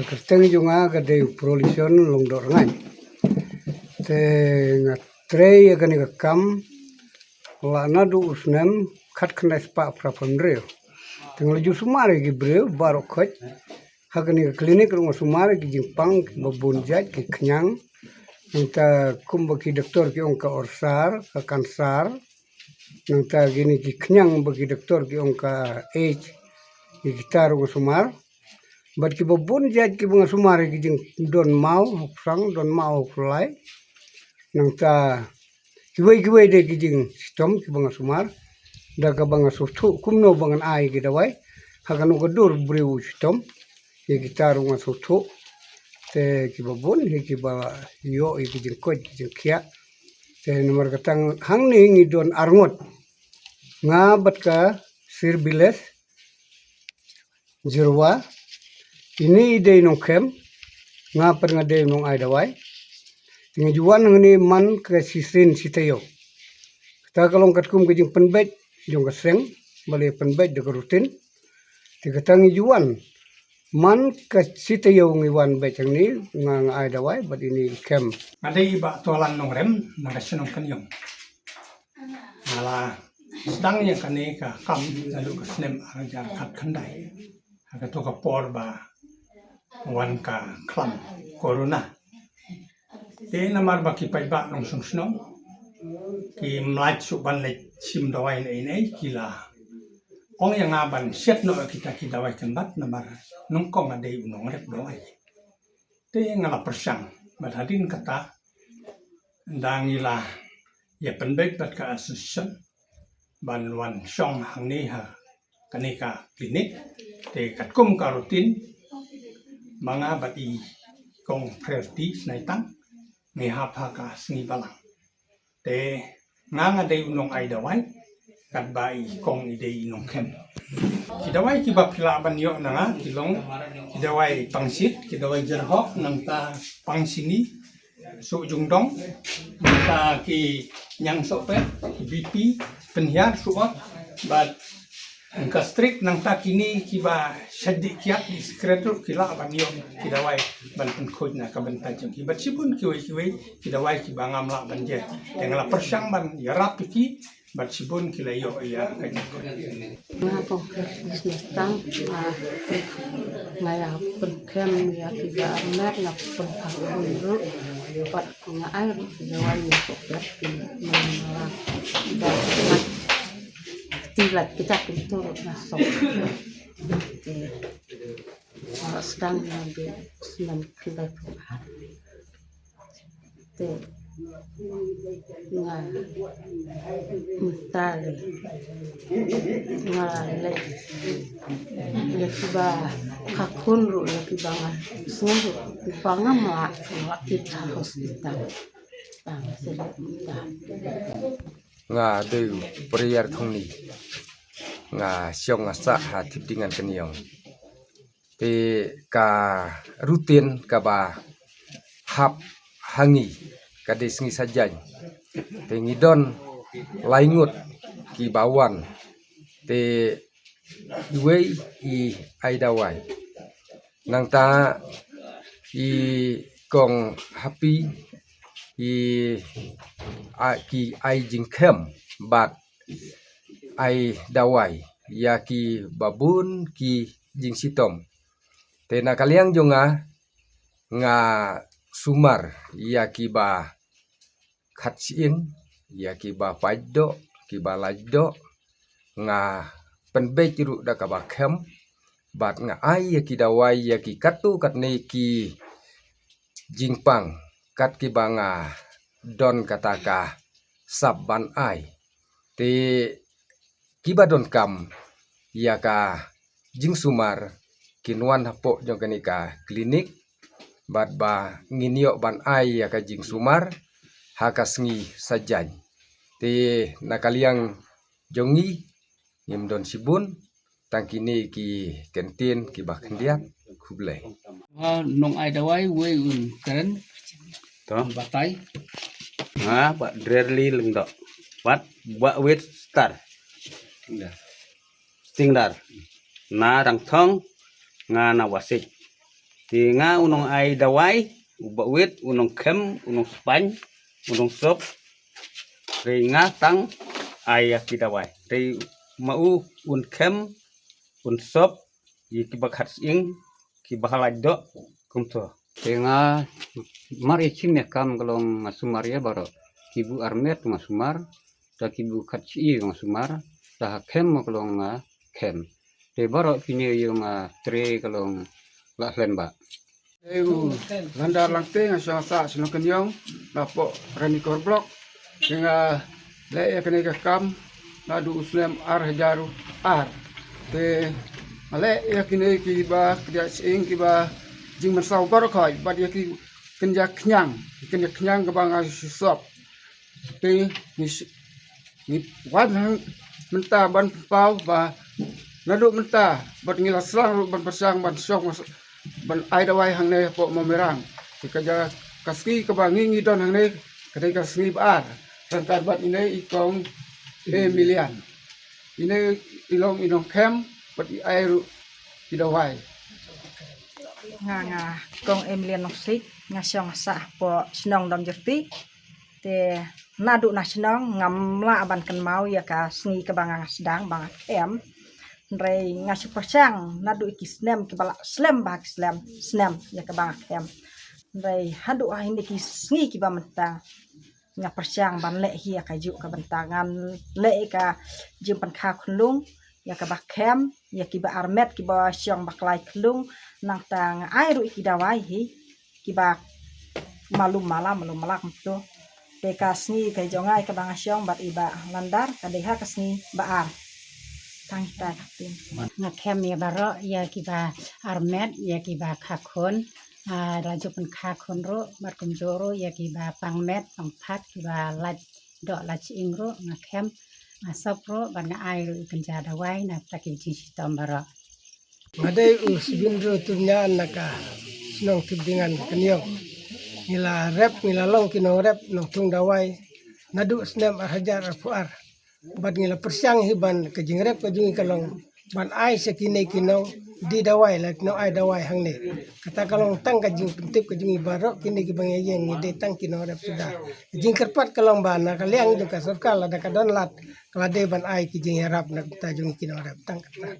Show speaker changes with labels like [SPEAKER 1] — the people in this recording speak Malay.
[SPEAKER 1] kerteng junga gade prolison long dor ngai te ngatre ya kani kam la na du usnem khat khna spa prapandre tengol ju sumare gi bre baro khot hagani klinik rong sumare gi jingpang babun jat ki khnyang nta kumba ki doktor ki ongka orsar ka kansar nta gini ki khnyang bagi doktor ki ongka age ki gitar rong sumar bat ki babun jat ki bunga sumare ki jing don mau sang don mau fulai nangta kiwai de ki jing stom ki bunga sumar daga banga sotu kumno bangan ai ki dawai hagan uga dur breu stom ki gitar unga sotu te ki babun ki ba yo ki jing koj ki jing kia te nomor katang hang ni ngi don arngot nga bat ka sir biles jirwa ini ide nong kem nga per nga de nong ai dawai tinga juan ngani man ke sisin sitayo ta kalong katkum ke jing penbet jong keseng bale penbet de rutin tiga tangi juan man ke sitayo ngiwan becang ni nga ai dawai bad ini kem
[SPEAKER 2] ada iba tolan nong rem nagasenong kanyong ala sedang yang kane ka kam lalu ka snem arajar kat khandai aga to ka por ba wan ka klam corona te namar ba ki pai ba nong sung snong ki mlai su ban le sim dawai nei kila ong yang aban set no kita ki dawai kan bat namar nong kong ade nong rep dawai te ngala persang badadin kata dangila ya penbek bat ka association ban wan song hang ni ha kanika klinik te katkum ka rutin mga bati kong priority snaitang ni hapa ka sngi balang te nga de unong ai dawai kat bai kong ide inong kem kidawai ki ba pila ban yo na nga kilong kidawai pangsit kidawai jerhok nang ta pangsini su jungdong ta ki nyang sope BP penhiar suot bat angka strik nang ta kini kiba syadi kiat di sekretur kila ban yo kidawai ban penkhoj na ka ban tajung kibat sibun kiwai kidawai kiba ngamla ban je tengala persang ban yarap ki bat sibun kila yo ya kanya
[SPEAKER 3] nga po bisnestang ngaya penkem ya kiba mer na penkhaju pat nga air kidawai ya sopet mangala tilat kita itu masuk sedang ngambil 9 kilo te nga mutali nga le kiba kakun ru le kiba nga sungu banga ma kita hospital bang sedap
[SPEAKER 4] nga de priar thongni nga siong sa ha tiptingan kaniong te ka rutin ka ba hap hangi ka desngi sajan te ngidon laingut ki bawan te iwei I aidawai nang ta I kong happy ki ai jingkem bat ai dawai ya ki babun ki jing sitom te na kaliang jonga nga sumar ya ki ba khatsin ya ki ba paido ki ba lajdo nga penbej ru da ka ba kem bat nga ai ya ki dawai ya ki katu kat ne ki jingpang kat ki banga don kataka sabban ai te kiba don kam ya ka jing sumar kinwan hapo jong kanika klinik bat ba nginyo ban ai ya ka jing sumar hakasngi sajan te nakaliang jongi ngim don sibun tangkini ki kentin ki bakhendiat khuble
[SPEAKER 5] nong ai dawai we un keren
[SPEAKER 6] to
[SPEAKER 5] batai
[SPEAKER 6] ha ba rarely lengdo wat ba wet star stingdar na rang thong nga na wasik Tinga unong ai dawai, uba wit, unong kem, unong spany, unong sop. Ringa tang ai ki dawai. Ri mau un kem, un sop, ki bakhat ing, ki bahalai do, kumto.
[SPEAKER 7] Tenga mari chimya kam kalong ngasumar ya baro kibu armet ngasumar ta kibu khachi ngasumar ta kem kalong kem te baro pini yung tre kalong la lemba
[SPEAKER 8] Eu landar langte nga sa sino kanyong lapo rani korblok nga le ya kene kam ladu uslem ar hajaru ar te ale ya kene ki ba dia sing ki ba jing man saw baro khoi ba dia ki kenja knyang ke bang sop te ni wan hang menta ban pau ba nadu menta bat ngila slang ban pasang ban sok ban ai dawai hang ne po mamerang kaja kaski ka bangi don hang ne kadai kasni bar dan karbat ini ikong milian ini ilong inong kem bat ai ru dawai
[SPEAKER 9] nga kong Emilian Noksik nga siyang sa po sinong dam jerti te nadu na sinong ngamla aban kan mau ya ka sngi ka banga sedang banga kem rei nga si persang nadu iki snem ki bala slem bak snem ya ka banga kem rei hadu ah ini ki sngi ki ba mentang nga persang ban le hi ka ju ka bentangan le ka jumpan kha khulung ya ka bak kem ya ki ba armet ki ba syong baklai khulung nang tang ai ru iki dawai hi ki ba malum malak mtu te kasni kai jongai ka bang asyong bat iba landar ka deha kasni baar tang ta kapin
[SPEAKER 3] nga kem ya baro ya ki ba armet ya ki ba khakon raju pen khakon ro mar kumjoro ya ki ba pangmet pangphat ki ba laj do laj ingro nga kem sapro ban nga ai ru kenja dawai na taki ji sitom baro
[SPEAKER 1] Madai usbindro tunya naka sinong tibingan kanyong nila rep nila long kinong rep nong tung dawai nadu snem arhajar afuar bad nila persyang hiban kajing rep kajing kalong ban ai sekine kinong di dawai lak no ai dawai hangne kata kalong tang kajing pentip kajing ibaro kini kibang yeng ni tang kinong rep sudah kajing kerpat kalong bana kaliang juga sarkal ada kadon lat kalade ban ai kajing rap nak tajung kinong rep tang kata